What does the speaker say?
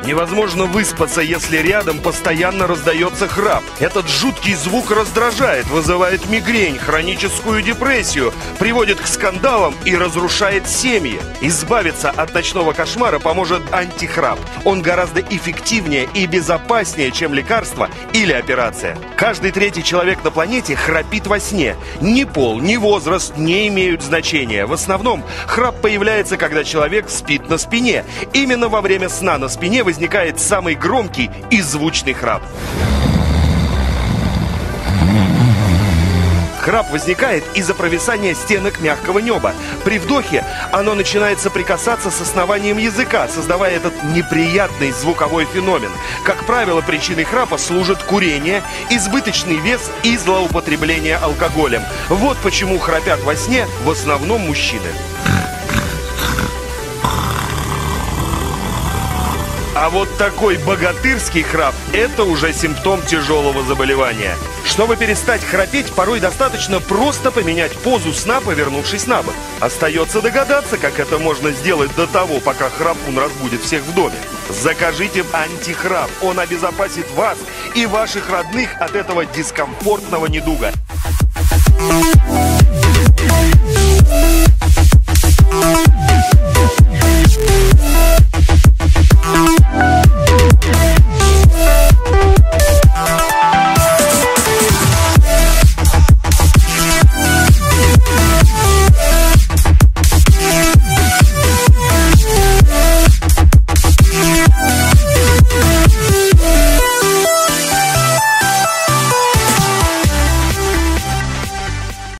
Невозможно выспаться, если рядом постоянно раздается храп. Этот жуткий звук раздражает, вызывает мигрень, хроническую депрессию, приводит к скандалам и разрушает семьи. Избавиться от ночного кошмара поможет антихрап. Он гораздо эффективнее и безопаснее, чем лекарство или операция. Каждый третий человек на планете храпит во сне. Ни пол, ни возраст не имеют значения. В основном храп появляется, когда человек спит на спине. Именно во время сна на спине возникает самый громкий и звучный храп. Храп возникает из-за провисания стенок мягкого неба. При вдохе оно начинает соприкасаться с основанием языка, создавая этот неприятный звуковой феномен. Как правило, причиной храпа служат курение, избыточный вес и злоупотребление алкоголем. Вот почему храпят во сне в основном мужчины. А вот такой богатырский храп – это уже симптом тяжелого заболевания. Чтобы перестать храпеть, порой достаточно просто поменять позу сна, повернувшись на бок. Остается догадаться, как это можно сделать до того, пока храпун разбудит всех в доме. Закажите антихрап. Он обезопасит вас и ваших родных от этого дискомфортного недуга.